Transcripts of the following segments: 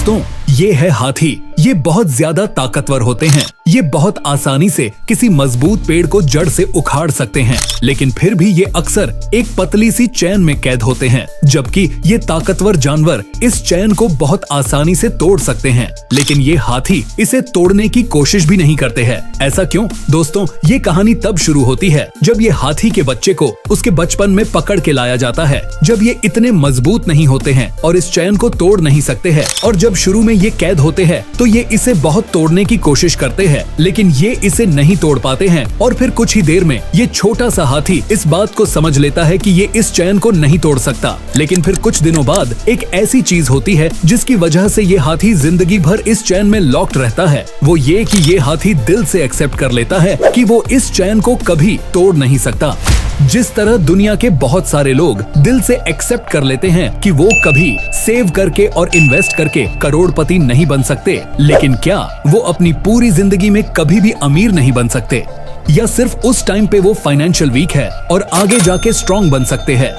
दोस्तों, ये है हाथी। ये बहुत ज्यादा ताकतवर होते हैं। ये बहुत आसानी से किसी मजबूत पेड़ को जड़ से उखाड़ सकते हैं, लेकिन फिर भी ये अक्सर एक पतली सी चैन में कैद होते हैं। जबकि ये ताकतवर जानवर इस चैन को बहुत आसानी से तोड़ सकते हैं, लेकिन ये हाथी इसे तोड़ने की कोशिश भी नहीं करते हैं। ऐसा क्यों? दोस्तों, ये कहानी तब शुरू होती है जब ये हाथी के बच्चे को उसके बचपन में पकड़ के लाया जाता है, जब ये इतने मजबूत नहीं होते हैं और इस चैन को तोड़ नहीं सकते हैं। और जब शुरू में ये कैद होते हैं तो ये इसे बहुत तोड़ने की कोशिश करते हैं, लेकिन ये इसे नहीं तोड़ पाते हैं। और फिर कुछ ही देर में ये छोटा सा हाथी इस बात को समझ लेता है कि ये इस चैन को नहीं तोड़ सकता। लेकिन फिर कुछ दिनों बाद एक ऐसी चीज होती है जिसकी वजह से ये हाथी जिंदगी भर इस चैन में लॉक्ड रहता है। वो ये कि ये हाथी दिल से एक्सेप्ट कर लेता है कि वो इस चैन को कभी तोड़ नहीं सकता। जिस तरह दुनिया के बहुत सारे लोग दिल से एक्सेप्ट कर लेते हैं कि वो कभी सेव करके और इन्वेस्ट करके करोड़पति नहीं बन सकते, लेकिन क्या वो अपनी पूरी जिंदगी में कभी भी अमीर नहीं बन सकते? या सिर्फ उस टाइम पे वो फाइनेंशियल वीक है और आगे जाके स्ट्रॉन्ग बन सकते हैं?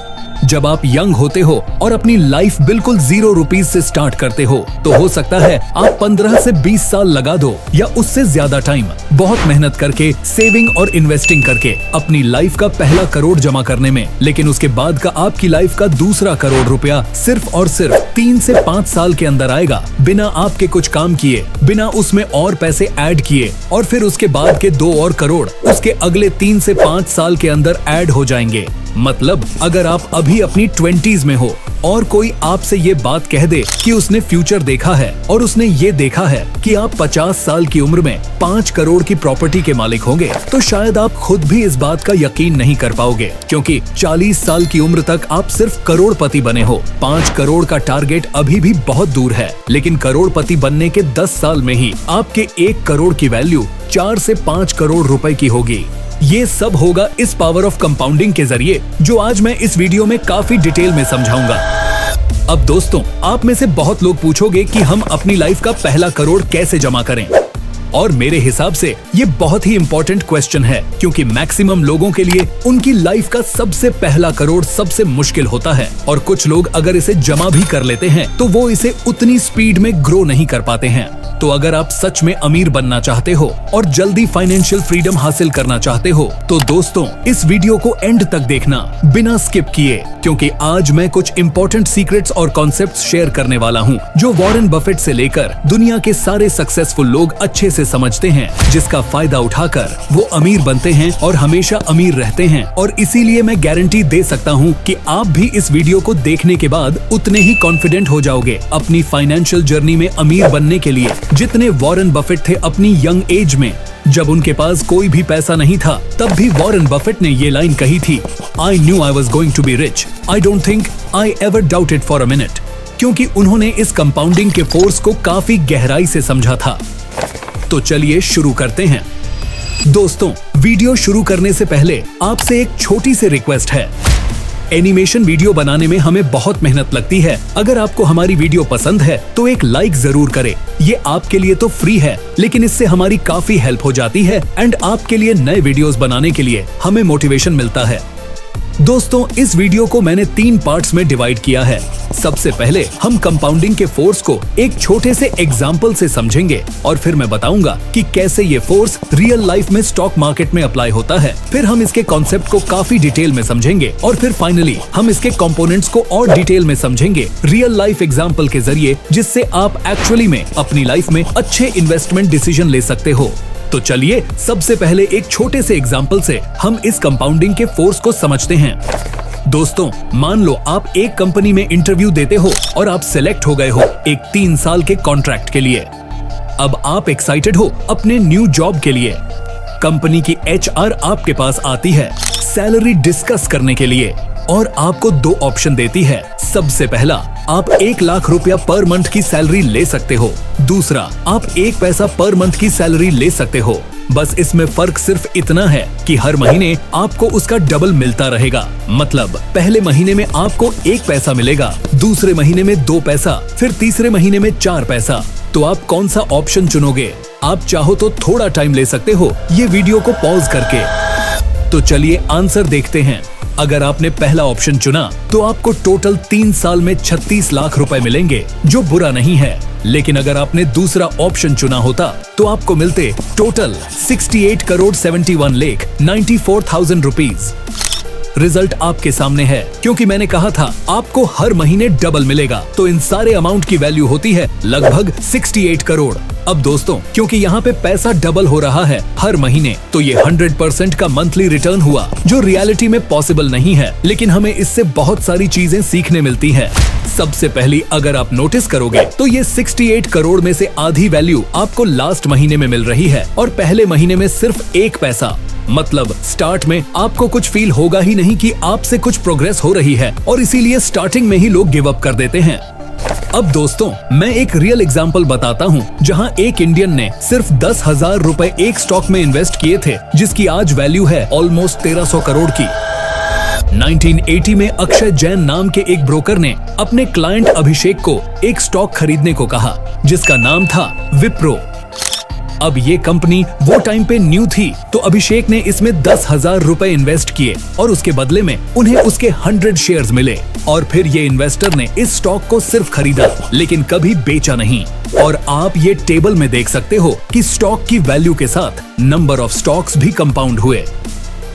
जब आप यंग होते हो और अपनी लाइफ बिल्कुल 0 रुपीज से स्टार्ट करते हो, तो हो सकता है आप 15 से 20 साल लगा दो या उससे ज्यादा टाइम बहुत मेहनत करके सेविंग और इन्वेस्टिंग करके अपनी लाइफ का पहला करोड़ जमा करने में। लेकिन उसके बाद का आपकी लाइफ का दूसरा करोड़ रुपया सिर्फ और सिर्फ 3 से 5 साल के अंदर आएगा, बिना आपके कुछ काम किए, बिना उसमें और पैसे ऐड किए। और फिर उसके बाद के 2 और करोड़ उसके अगले 3 से 5 साल के अंदर ऐड हो जाएंगे। मतलब अगर आप अभी अपनी 20s में हो और कोई आपसे ये बात कह दे कि उसने फ्यूचर देखा है और उसने ये देखा है कि आप 50 साल की उम्र में 5 करोड़ की प्रॉपर्टी के मालिक होंगे, तो शायद आप खुद भी इस बात का यकीन नहीं कर पाओगे, क्योंकि 40 साल की उम्र तक आप सिर्फ करोड़पति बने हो। 5 करोड़ का टारगेट अभी भी बहुत दूर है, लेकिन करोड़पति बनने के 10 साल में ही आपके 1 करोड़ की वैल्यू 4 से 5 करोड़ रुपए की होगी। ये सब होगा इस पावर ऑफ कंपाउंडिंग के जरिए, जो आज मैं इस वीडियो में काफी डिटेल में समझाऊंगा। अब दोस्तों, आप में से बहुत लोग पूछोगे कि हम अपनी लाइफ का पहला करोड़ कैसे जमा करें, और मेरे हिसाब से ये बहुत ही इम्पोर्टेंट क्वेश्चन है, क्योंकि मैक्सिमम लोगों के लिए उनकी लाइफ का सबसे पहला करोड़ सबसे मुश्किल होता है। और कुछ लोग अगर इसे जमा भी कर लेते हैं तो वो इसे उतनी स्पीड में ग्रो नहीं कर पाते हैं। तो अगर आप सच में अमीर बनना चाहते हो और जल्दी फाइनेंशियल फ्रीडम हासिल करना चाहते हो, तो दोस्तों इस वीडियो को एंड तक देखना बिना स्किप किए, क्योंकि आज मैं कुछ इम्पोर्टेंट सीक्रेट्स और कॉन्सेप्ट्स शेयर करने वाला हूँ, जो वॉरेन बफेट से लेकर दुनिया के सारे सक्सेसफुल लोग अच्छे से समझते हैं, जिसका फायदा उठाकर वो अमीर बनते हैं और हमेशा अमीर रहते हैं। और इसीलिए मैं गारंटी दे सकता हूँ कि आप भी इस वीडियो को देखने के बाद उतने ही कॉन्फिडेंट हो जाओगे अपनी फाइनेंशियल जर्नी में अमीर बनने के लिए, जितने वॉरेन बफेट थे अपनी यंग एज में। जब उनके पास कोई भी पैसा नहीं था, तब भी वॉरेन बफेट ने ये लाइन कही थी, I knew I was going to be rich, I don't think I ever doubted for a minute. क्योंकि उन्होंने इस कंपाउंडिंग के फोर्स को काफी गहराई से समझा था। तो चलिए शुरू करते हैं। दोस्तों, वीडियो शुरू करने से पहले आपसे एक छोटी सी रिक्वेस्ट है। एनिमेशन वीडियो बनाने में हमें बहुत मेहनत लगती है। अगर आपको हमारी वीडियो पसंद है तो एक लाइक जरूर करें। ये आपके लिए तो फ्री है, लेकिन इससे हमारी काफी हेल्प हो जाती है एंड आपके लिए नए वीडियोस बनाने के लिए हमें मोटिवेशन मिलता है। दोस्तों, इस वीडियो को मैंने 3 पार्ट्स में डिवाइड किया है। सबसे पहले हम कंपाउंडिंग के फोर्स को एक छोटे से एग्जाम्पल से समझेंगे, और फिर मैं बताऊंगा कि कैसे ये फोर्स रियल लाइफ में स्टॉक मार्केट में अप्लाई होता है। फिर हम इसके कॉन्सेप्ट को काफी डिटेल में समझेंगे, और फिर फाइनली हम इसके कंपोनेंट्स को और डिटेल में समझेंगे रियल लाइफ एग्जाम्पल के जरिए, जिससे आप एक्चुअली में अपनी लाइफ में अच्छे इन्वेस्टमेंट डिसीजन ले सकते हो। तो चलिए सबसे पहले एक छोटे से एग्जाम्पल से हम इस कंपाउंडिंग के फोर्स को समझते हैं। दोस्तों, मान लो आप एक कंपनी में इंटरव्यू देते हो और आप सिलेक्ट हो गए हो एक 3 साल के कॉन्ट्रैक्ट के लिए। अब आप एक्साइटेड हो अपने न्यू जॉब के लिए। कंपनी की HR आपके पास आती है सैलरी डिस्कस करने के लिए, और आपको 2 ऑप्शन देती है। सबसे पहला, आप 1 लाख रुपया पर मंथ की सैलरी ले सकते हो। दूसरा, आप 1 पैसा पर मंथ की सैलरी ले सकते हो। बस इसमें फर्क सिर्फ इतना है कि हर महीने आपको उसका डबल मिलता रहेगा। मतलब पहले महीने में आपको 1 पैसा मिलेगा, दूसरे महीने में 2 पैसा, फिर तीसरे महीने में 4 पैसा। तो आप कौन सा ऑप्शन चुनोगे? आप चाहो तो थोड़ा टाइम ले सकते हो ये वीडियो को पॉज करके। तो चलिए आंसर देखते हैं। अगर आपने पहला ऑप्शन चुना तो आपको टोटल 3 साल में 36 लाख रुपए मिलेंगे, जो बुरा नहीं है। लेकिन अगर आपने दूसरा ऑप्शन चुना होता तो आपको मिलते total 68 crore 71 lakh 94,000 rupees. Result आपके सामने है, क्योंकि मैंने कहा था आपको हर महीने डबल मिलेगा, तो इन सारे अमाउंट की वैल्यू होती है लगभग 68 करोड़। अब दोस्तों, क्योंकि यहाँ पे पैसा डबल हो रहा है हर महीने, तो ये 100% का मंथली रिटर्न हुआ, जो रियलिटी में पॉसिबल नहीं है, लेकिन हमें इससे बहुत सारी चीजें सीखने मिलती है। सबसे पहली अगर आप नोटिस करोगे तो ये 68 करोड़ में से आधी वैल्यू आपको लास्ट महीने में मिल रही है और पहले महीने में सिर्फ 1 पैसा। मतलब स्टार्ट में आपको कुछ फील होगा ही नहीं कि आपसे कुछ प्रोग्रेस हो रही है, और इसीलिए स्टार्टिंग में ही लोग गिव अप कर देते हैं। अब दोस्तों, मैं एक रियल एग्जांपल बताता हूँ, जहाँ एक इंडियन ने सिर्फ 10,000 रुपए एक स्टॉक में इन्वेस्ट किए थे, जिसकी आज वैल्यू है ऑलमोस्ट 1300 करोड़ की। 1980 में अक्षय जैन नाम के एक ब्रोकर ने अपने क्लाइंट अभिषेक को एक स्टॉक खरीदने को कहा, जिसका नाम था विप्रो। अब ये कंपनी वो टाइम पे न्यू थी, तो अभिषेक ने इसमें 10,000 रुपए इन्वेस्ट किए और उसके बदले में उन्हें उसके 100 शेयर्स मिले। और फिर ये इन्वेस्टर ने इस स्टॉक को सिर्फ खरीदा, लेकिन कभी बेचा नहीं। और आप ये टेबल में देख सकते हो कि स्टॉक की वैल्यू के साथ नंबर ऑफ स्टॉक्स भी कंपाउंड हुए।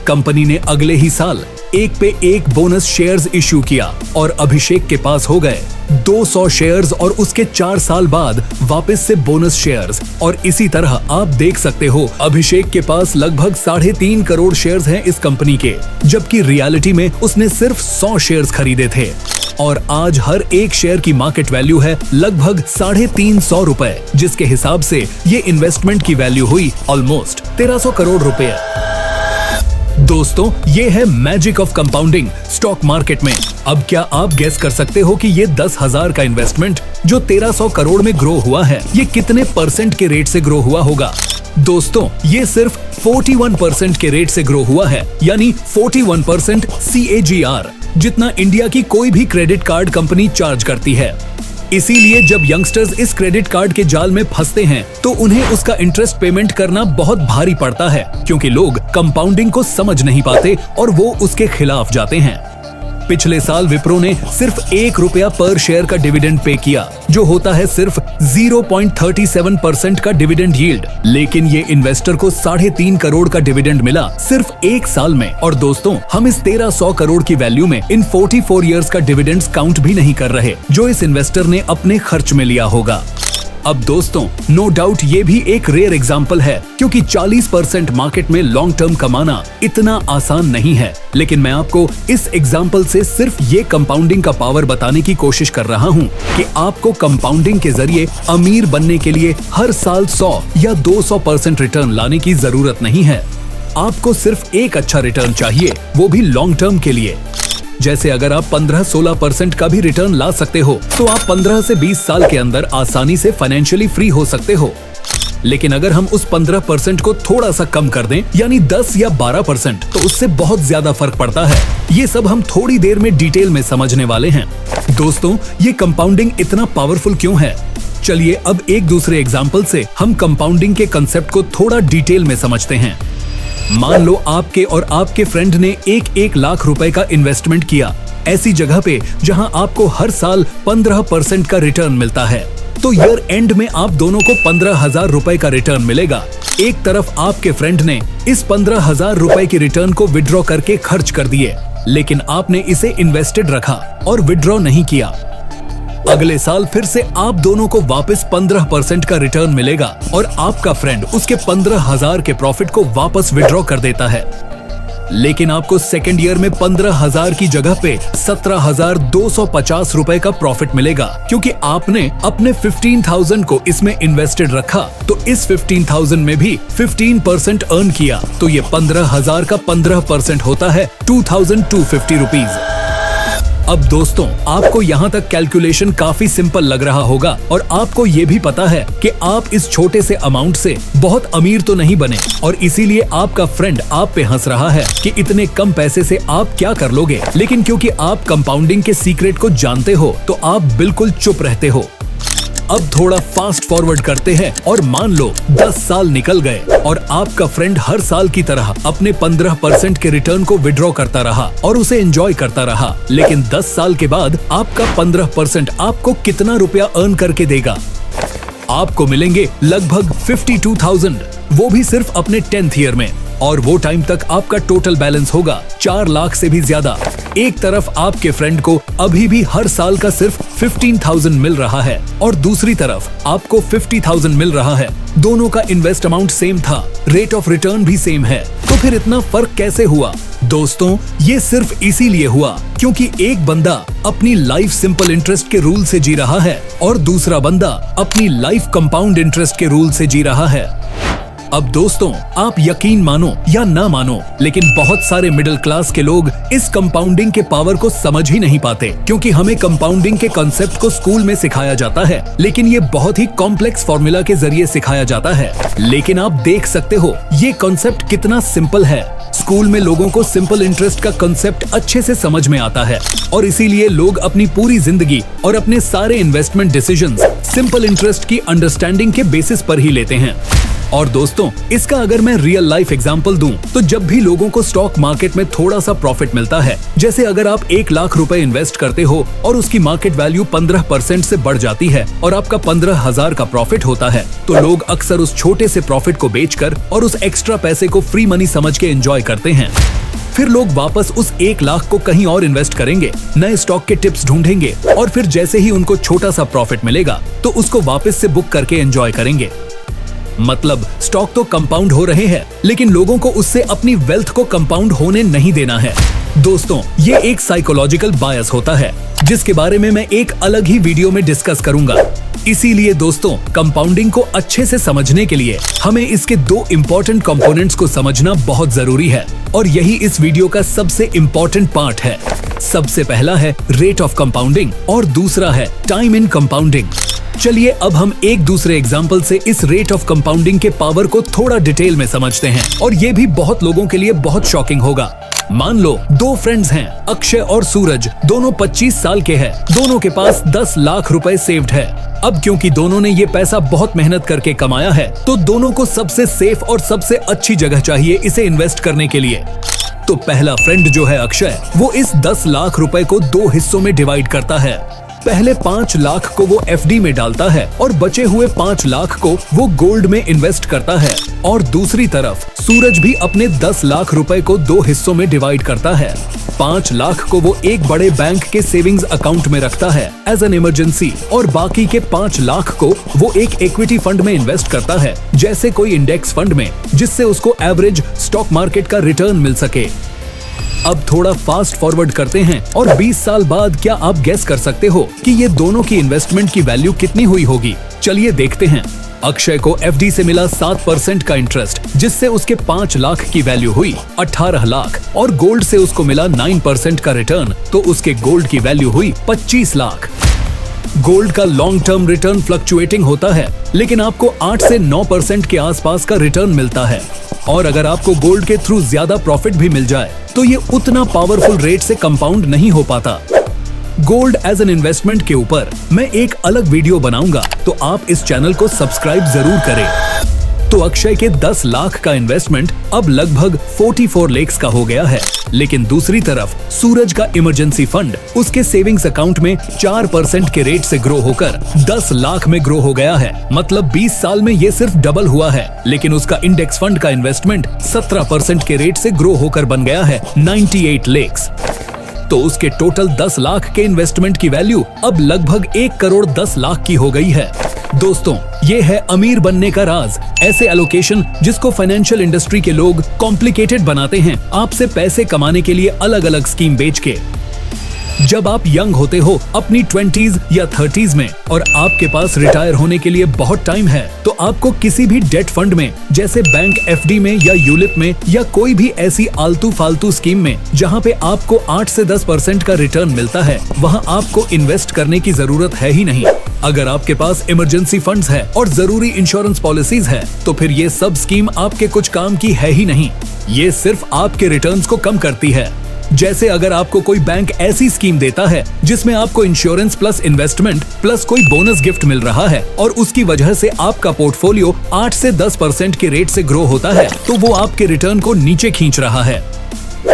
कंपनी ने अगले ही साल एक पे एक बोनस शेयर्स इश्यू किया और अभिषेक के पास हो गए 200 शेयर्स और उसके 4 साल बाद वापस से बोनस शेयर्स। और इसी तरह आप देख सकते हो अभिषेक के पास लगभग 3.5 करोड़ शेयर्स हैं इस कंपनी के, जबकि रियलिटी में उसने सिर्फ 100 शेयर्स खरीदे थे। और आज हर एक शेयर की मार्केट वैल्यू है लगभग 350 रुपए, जिसके हिसाब से ये इन्वेस्टमेंट की वैल्यू हुई ऑलमोस्ट 1300 करोड़ रुपए। दोस्तों, ये है magic of compounding stock market में। अब क्या आप गेस कर सकते हो कि ये 10,000 का इन्वेस्टमेंट जो 1300 करोड़ में ग्रो हुआ है, ये कितने % के रेट से ग्रो हुआ होगा? दोस्तों, ये सिर्फ 41% के रेट से ग्रो हुआ है, यानी 41% CAGR, जितना इंडिया की कोई भी क्रेडिट कार्ड कंपनी चार्ज करती है। इसीलिए जब यंगस्टर्स इस क्रेडिट कार्ड के जाल में फंसते हैं, तो उन्हें उसका इंटरेस्ट पेमेंट करना बहुत भारी पड़ता है, क्योंकि लोग कंपाउंडिंग को समझ नहीं पाते और वो उसके खिलाफ जाते हैं। पिछले साल विप्रो ने सिर्फ ₹1 पर शेयर का डिविडेंड पे किया, जो होता है सिर्फ 0.37% का डिविडेंड यील्ड, लेकिन ये इन्वेस्टर को 3.5 करोड़ का डिविडेंड मिला सिर्फ 1 साल में। और दोस्तों, हम इस 1300 करोड़ की वैल्यू में इन 44 इयर्स का डिविडेंड्स काउंट भी नहीं कर रहे, जो इस इन्वेस्टर ने अपने खर्च में लिया होगा। अब दोस्तों, नो डाउट ये भी एक रेयर एग्जाम्पल है, क्योंकि 40% मार्केट में लॉन्ग टर्म कमाना इतना आसान नहीं है। लेकिन मैं आपको इस एग्जाम्पल से सिर्फ ये कंपाउंडिंग का पावर बताने की कोशिश कर रहा हूँ कि आपको कंपाउंडिंग के जरिए अमीर बनने के लिए हर साल 100 या 200% रिटर्न लाने की जरूरत नहीं है। आपको सिर्फ एक अच्छा रिटर्न चाहिए, वो भी लॉन्ग टर्म के लिए। जैसे अगर आप 15-16% का भी रिटर्न ला सकते हो, तो आप 15 से 20 साल के अंदर आसानी से फाइनेंशियली फ्री हो सकते हो। लेकिन अगर हम उस 15% को थोड़ा सा कम कर दें, यानी 10 या 12%, तो उससे बहुत ज्यादा फर्क पड़ता है। ये सब हम थोड़ी देर में डिटेल में समझने वाले हैं। दोस्तों, ये कंपाउंडिंग इतना पावरफुल क्यों है? चलिए अब एक दूसरे एग्जाम्पल से हम कंपाउंडिंग के कंसेप्ट को थोड़ा डिटेल में समझते हैं। मान लो आपके और आपके फ्रेंड ने 1 लाख रुपए का इन्वेस्टमेंट किया, ऐसी जगह पे जहां आपको हर साल 15% का रिटर्न मिलता है। तो ईयर एंड में आप दोनों को 15,000 रुपए का रिटर्न मिलेगा। एक तरफ आपके फ्रेंड ने इस 15,000 रुपए की रिटर्न को विड्रॉ करके खर्च कर दिए, लेकिन आपने इसे इन्वेस्टेड रखा और विड्रॉ नहीं किया। अगले साल फिर से आप दोनों को वापस 15% का रिटर्न मिलेगा और आपका फ्रेंड उसके 15,000 के प्रॉफिट को वापस विड्रॉ कर देता है। लेकिन आपको सेकेंड ईयर में 15,000 की जगह पे 17,250 रुपए का प्रॉफिट मिलेगा, क्योंकि आपने अपने 15,000 को इसमें इन्वेस्टेड रखा, तो इस 15,000 में भी 15% अर्न किया, तो ये 15,000 का 15% होता है 2,250 रुपीज। अब दोस्तों, आपको यहाँ तक कैलकुलेशन काफी सिंपल लग रहा होगा और आपको ये भी पता है कि आप इस छोटे से अमाउंट से बहुत अमीर तो नहीं बने, और इसीलिए आपका फ्रेंड आप पे हंस रहा है कि इतने कम पैसे से आप क्या कर लोगे। लेकिन क्योंकि आप कंपाउंडिंग के सीक्रेट को जानते हो, तो आप बिल्कुल चुप रहते हो। अब थोड़ा फास्ट फॉरवर्ड करते हैं और मान लो 10 साल निकल गए और आपका फ्रेंड हर साल की तरह अपने 15% के रिटर्न को विड्रॉ करता रहा और उसे एंजॉय करता रहा। लेकिन 10 साल के बाद आपका 15% आपको कितना रुपया अर्न करके देगा? आपको मिलेंगे लगभग 52,000, वो भी सिर्फ अपने 10th ईयर में। और वो टाइम तक आपका टोटल बैलेंस होगा 4 लाख से भी ज्यादा। एक तरफ आपके फ्रेंड को अभी भी हर साल का सिर्फ 15,000 मिल रहा है और दूसरी तरफ आपको 50,000 मिल रहा है। दोनों का इन्वेस्ट अमाउंट सेम था, रेट ऑफ रिटर्न भी सेम है, तो फिर इतना फर्क कैसे हुआ? दोस्तों, ये सिर्फ इसीलिए हुआ क्योंकि एक बंदा अपनी लाइफ सिंपल इंटरेस्ट के रूल से जी रहा है और दूसरा बंदा अपनी लाइफ कंपाउंड इंटरेस्ट के रूल से जी रहा है। अब दोस्तों, आप यकीन मानो या ना मानो, लेकिन बहुत सारे मिडिल क्लास के लोग इस कंपाउंडिंग के पावर को समझ ही नहीं पाते, क्योंकि हमें कंपाउंडिंग के कॉन्सेप्ट को स्कूल में सिखाया जाता है, लेकिन ये बहुत ही कॉम्प्लेक्स फॉर्मूला के जरिए सिखाया जाता है। लेकिन आप देख सकते हो ये कॉन्सेप्ट कितना सिंपल है। स्कूल में लोगों को सिंपल इंटरेस्ट का कॉन्सेप्ट अच्छे से समझ में आता है और इसीलिए लोग अपनी पूरी जिंदगी और अपने सारे इन्वेस्टमेंट डिसीजंस सिंपल इंटरेस्ट की अंडरस्टैंडिंग के बेसिस पर ही लेते हैं। और दोस्तों, इसका अगर मैं रियल लाइफ एग्जांपल दूं, तो जब भी लोगों को स्टॉक मार्केट में थोड़ा सा प्रॉफिट मिलता है, जैसे अगर आप 1 लाख रुपए इन्वेस्ट करते हो और उसकी मार्केट वैल्यू 15% से बढ़ जाती है और आपका 15,000 का प्रॉफिट होता है, तो लोग अक्सर उस छोटे से प्रॉफिट को बेचकर और उस एक्स्ट्रा पैसे को फ्री मनी समझ के एंजॉय करते हैं। फिर लोग वापस उस 1 लाख को कहीं और इन्वेस्ट करेंगे, नए स्टॉक के टिप्स ढूंढेंगे और फिर जैसे ही उनको छोटा सा प्रॉफिट मिलेगा तो उसको वापस से बुक करके एंजॉय करेंगे। मतलब स्टॉक तो कंपाउंड हो रहे हैं, लेकिन लोगों को उससे अपनी वेल्थ को कंपाउंड होने नहीं देना है। दोस्तों, ये एक साइकोलॉजिकल बायस होता है जिसके बारे में मैं एक अलग ही वीडियो में डिस्कस करूंगा। इसीलिए दोस्तों, कंपाउंडिंग को अच्छे से समझने के लिए हमें इसके 2 इम्पोर्टेंट कंपोनेंट्स को समझना बहुत जरूरी है और यही इस वीडियो का सबसे इम्पोर्टेंट पार्ट है। सबसे पहला है रेट ऑफ कंपाउंडिंग और दूसरा है टाइम इन कंपाउंडिंग। चलिए अब हम एक दूसरे एग्जाम्पल से इस रेट ऑफ कंपाउंडिंग के पावर को थोड़ा डिटेल में समझते हैं और ये भी बहुत लोगों के लिए बहुत शॉकिंग होगा। मान लो 2 फ्रेंड्स हैं, अक्षय और सूरज, दोनों 25 साल के हैं, दोनों के पास 10 लाख रुपए सेव्ड है। अब क्योंकि दोनों ने ये पैसा बहुत मेहनत करके कमाया है, तो दोनों को सबसे सेफ और सबसे अच्छी जगह चाहिए इसे इन्वेस्ट करने के लिए। तो पहला फ्रेंड जो है अक्षय, वो इस 10 लाख रुपए को 2 हिस्सों में डिवाइड करता है। पहले 5 लाख को वो एफडी में डालता है और बचे हुए 5 लाख को वो गोल्ड में इन्वेस्ट करता है। और दूसरी तरफ सूरज भी अपने 10 लाख रुपए को 2 हिस्सों में डिवाइड करता है। 5 लाख को वो एक बड़े बैंक के सेविंग्स अकाउंट में रखता है एज एन इमरजेंसी और बाकी के 5 लाख को वो एक इक्विटी फंड में इन्वेस्ट करता है, जैसे कोई इंडेक्स फंड में, जिससे उसको एवरेज स्टॉक मार्केट का रिटर्न मिल सके। अब थोड़ा फास्ट फॉरवर्ड करते हैं और 20 साल बाद क्या आप गेस कर सकते हो कि ये दोनों की इन्वेस्टमेंट की वैल्यू कितनी हुई होगी? चलिए देखते हैं। अक्षय को एफडी से मिला 7% का इंटरेस्ट, जिससे उसके 5 लाख की वैल्यू हुई 18 लाख और गोल्ड से उसको मिला 9% का रिटर्न, तो उसके गोल्ड की वैल्यू हुई 25 लाख। गोल्ड का लॉन्ग टर्म रिटर्न फ्लक्चुएटिंग होता है, लेकिन आपको 8 से 9% के आसपास का रिटर्न मिलता है। और अगर आपको गोल्ड के थ्रू ज्यादा प्रॉफिट भी मिल जाए, तो ये उतना पावरफुल रेट से कंपाउंड नहीं हो पाता। गोल्ड एज एन इन्वेस्टमेंट के ऊपर मैं एक अलग वीडियो बनाऊंगा, तो आप इस चैनल को सब्सक्राइब जरूर करें। तो अक्षय के 10 लाख का इन्वेस्टमेंट अब लगभग 44 लाख का हो गया है, लेकिन दूसरी तरफ सूरज का इमरजेंसी फंड उसके सेविंग्स अकाउंट में 4% के रेट से ग्रो होकर 10 लाख में ग्रो हो गया है। मतलब 20 साल में ये सिर्फ डबल हुआ है, लेकिन उसका इंडेक्स फंड का इन्वेस्टमेंट 17% के रेट से ग्रो होकर बन गया है 98 लाख। तो उसके टोटल 10 लाख के इन्वेस्टमेंट की वैल्यू अब लगभग 1 करोड़ 10 लाख की हो गई है। दोस्तों, ये है अमीर बनने का राज, ऐसे एलोकेशन जिसको फाइनेंशियल इंडस्ट्री के लोग कॉम्प्लिकेटेड बनाते हैं आपसे पैसे कमाने के लिए अलग अलग स्कीम बेच के। जब आप यंग होते हो अपनी 20s या 30s में और आपके पास रिटायर होने के लिए बहुत टाइम है, तो आपको किसी भी डेट फंड में, जैसे बैंक एफडी में या यूलिप में या कोई भी ऐसी आलतू फालतू स्कीम में जहां पे आपको 8 से 10% का रिटर्न मिलता है, वहां आपको इन्वेस्ट करने की जरूरत है ही नहीं। अगर आपके पास इमरजेंसी फंड्स है और जरूरी इंश्योरेंस पॉलिसीज है, तो फिर ये सब स्कीम आपके कुछ काम की है ही नहीं। ये सिर्फ आपके रिटर्न्स को कम करती है। जैसे अगर आपको कोई बैंक ऐसी स्कीम देता है जिसमें आपको इंश्योरेंस प्लस इन्वेस्टमेंट प्लस कोई बोनस गिफ्ट मिल रहा है और उसकी वजह से आपका पोर्टफोलियो 8 से 10% के रेट से ग्रो होता है, तो वो आपके रिटर्न को नीचे खींच रहा है।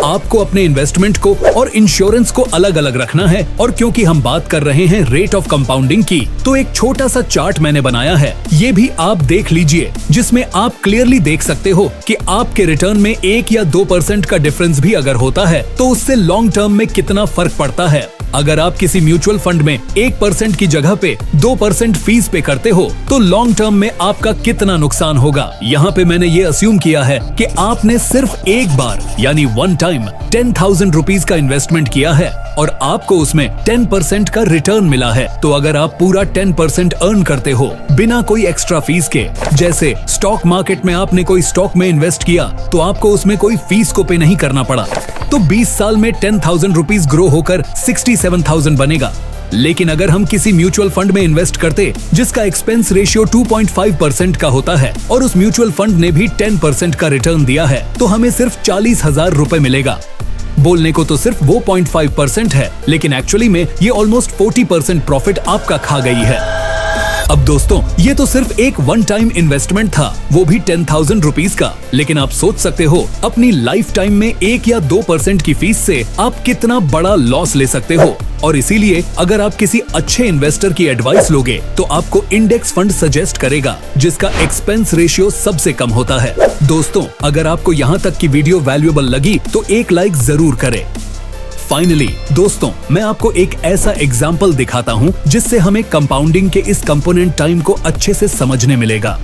आपको अपने इन्वेस्टमेंट को और इंश्योरेंस को अलग अलग रखना है। और क्योंकि हम बात कर रहे हैं रेट ऑफ कंपाउंडिंग की, तो एक छोटा सा चार्ट मैंने बनाया है, ये भी आप देख लीजिए, जिसमें आप क्लियरली देख सकते हो कि आपके रिटर्न में 1 या 2% का डिफरेंस भी अगर होता है तो उससे लॉन्ग टर्म में कितना फर्क पड़ता है। अगर आप किसी म्यूचुअल फंड में 1% की जगह पे 2% फीस पे करते हो तो लॉन्ग टर्म में आपका कितना नुकसान होगा। यहाँ पे मैंने ये अस्यूम किया है कि आपने सिर्फ एक बार यानी वन टाइम 10,000 रुपीज का इन्वेस्टमेंट किया है और आपको उसमें 10% का रिटर्न मिला है। तो अगर आप पूरा 10% अर्न करते हो बिना कोई एक्स्ट्रा फीस के, जैसे स्टॉक मार्केट में आपने कोई स्टॉक में इन्वेस्ट किया तो आपको उसमें कोई फीस को पे नहीं करना पड़ा, तो 20 साल में 10,000 रुपीज ग्रो होकर 67,000 बनेगा। लेकिन अगर हम किसी म्यूचुअल फंड में इन्वेस्ट करते जिसका एक्सपेंस रेशियो 2.5% का होता है और उस म्यूचुअल फंड ने भी 10% का रिटर्न दिया है, तो हमें सिर्फ 40,000 रुपए मिलेगा। बोलने को तो सिर्फ वो 0.5% है, लेकिन एक्चुअली में ये ऑलमोस्ट 40% प्रॉफिट आपका खा गई है। अब दोस्तों, ये तो सिर्फ एक वन टाइम इन्वेस्टमेंट था, वो भी 10,000 रुपीज का। लेकिन आप सोच सकते हो अपनी लाइफ टाइम में 1 या 2% की फीस से आप कितना बड़ा लॉस ले सकते हो। और इसीलिए अगर आप किसी अच्छे इन्वेस्टर की एडवाइस लोगे तो आपको इंडेक्स फंड सजेस्ट करेगा, जिसका एक्सपेंस रेशियो सबसे कम होता है। दोस्तों, अगर आपको यहाँ तक की वीडियो वैल्यूएबल लगी तो एक लाइक जरूर करें। फाइनली दोस्तों, मैं आपको एक ऐसा एग्जाम्पल दिखाता हूँ जिससे हमें कंपाउंडिंग के इस कंपोनेंट टाइम को अच्छे से समझने मिलेगा।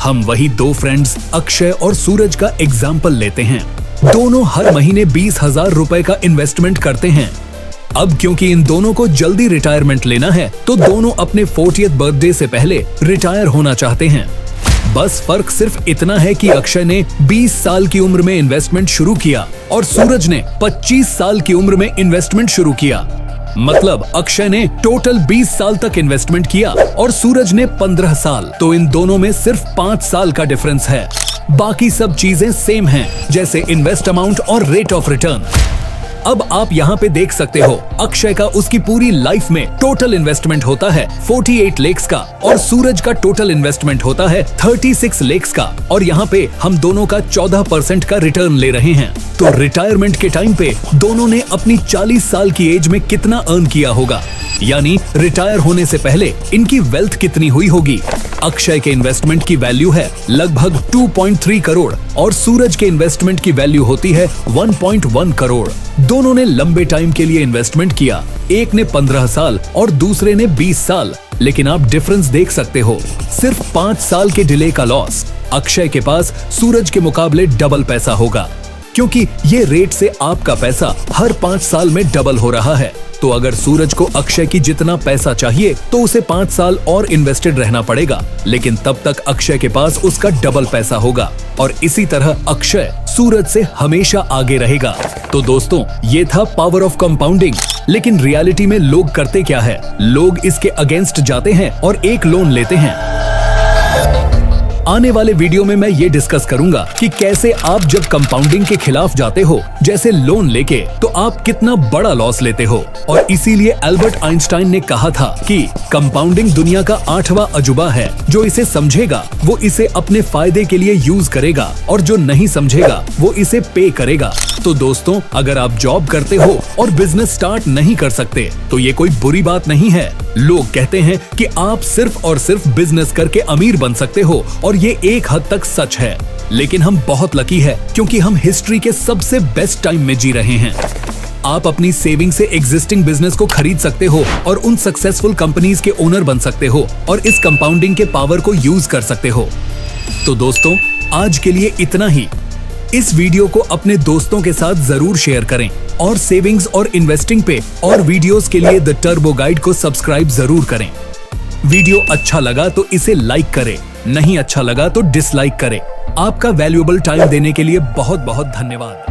हम वही दो फ्रेंड्स अक्षय और सूरज का एग्जाम्पल लेते हैं। दोनों हर महीने 20,000 रुपए का इन्वेस्टमेंट करते हैं। अब क्योंकि इन दोनों को जल्दी रिटायरमेंट लेना है तो दोनों अपने 40th बर्थडे से पहले रिटायर होना चाहते हैं। बस फर्क सिर्फ इतना है कि अक्षय ने 20 साल की उम्र में इन्वेस्टमेंट शुरू किया और सूरज ने 25 साल की उम्र में इन्वेस्टमेंट शुरू किया। मतलब अक्षय ने टोटल 20 साल तक इन्वेस्टमेंट किया और सूरज ने 15 साल। तो इन दोनों में सिर्फ 5 साल का डिफरेंस है। बाकी सब चीजें सेम हैं, जैसे इन्वेस्ट अमाउंट और रेट ऑफ रिटर्न। अब आप यहाँ पे देख सकते हो, अक्षय का उसकी पूरी लाइफ में टोटल इन्वेस्टमेंट होता है 48 lakhs का और सूरज का टोटल इन्वेस्टमेंट होता है 36 lakhs का। और यहाँ पे हम दोनों का 14% का रिटर्न ले रहे हैं। तो रिटायरमेंट के टाइम पे दोनों ने अपनी 40 साल की एज में कितना अर्न किया होगा, यानी रिटायर होने से पहले इनकी वेल्थ कितनी हुई होगी। अक्षय के इन्वेस्टमेंट की वैल्यू है लगभग 2.3 करोड़ और सूरज के इन्वेस्टमेंट की वैल्यू होती है 1.1 करोड़। दोनों ने लंबे टाइम के लिए इन्वेस्टमेंट किया, एक ने 15 साल और दूसरे ने 20 साल। लेकिन आप डिफरेंस देख सकते हो, सिर्फ 5 साल के डिले का लॉस। अक्षय के पास सूरज के मुकाबले डबल पैसा होगा, क्योंकि ये रेट से आपका पैसा हर 5 साल में डबल हो रहा है। तो अगर सूरज को अक्षय की जितना पैसा चाहिए तो उसे 5 साल और इन्वेस्टेड रहना पड़ेगा, लेकिन तब तक अक्षय के पास उसका डबल पैसा होगा। और इसी तरह अक्षय सूरज से हमेशा आगे रहेगा। तो दोस्तों, ये था पावर ऑफ कंपाउंडिंग। लेकिन रियलिटी में लोग करते क्या है, लोग इसके अगेंस्ट जाते हैं और एक लोन लेते हैं। आने वाले वीडियो में मैं ये डिस्कस करूंगा कि कैसे आप जब कंपाउंडिंग के खिलाफ जाते हो, जैसे लोन लेके, तो आप कितना बड़ा लॉस लेते हो। और इसीलिए एल्बर्ट आइंस्टाइन ने कहा था कि कंपाउंडिंग दुनिया का 8वां अजूबा है। जो इसे समझेगा वो इसे अपने फायदे के लिए यूज करेगा और जो नहीं समझेगा वो इसे पे करेगा। तो दोस्तों, अगर आप जॉब करते हो और बिजनेस स्टार्ट नहीं कर सकते तो ये कोई बुरी बात नहीं है। लोग कहते हैं कि आप सिर्फ और सिर्फ बिजनेस करके अमीर बन सकते हो और ये एक हद तक सच है। लेकिन हम बहुत लकी है क्योंकि हम हिस्ट्री के सबसे बेस्ट टाइम में जी रहे हैं। आप अपनी सेविंग से एग्जिस्टिंग बिजनेस को खरीद सकते हो और उन सक्सेसफुल कंपनीज के ओनर बन सकते हो और इस कंपाउंडिंग के पावर को यूज कर सकते हो। तो दोस्तों, आज के लिए इतना ही। इस वीडियो को अपने दोस्तों के साथ जरूर शेयर करें और सेविंग्स और इन्वेस्टिंग पे और वीडियोस के लिए द टर्बो गाइड को सब्सक्राइब जरूर करें। वीडियो अच्छा लगा तो इसे लाइक करें, नहीं अच्छा लगा तो डिसलाइक करें। आपका वैल्यूएबल टाइम देने के लिए बहुत बहुत धन्यवाद।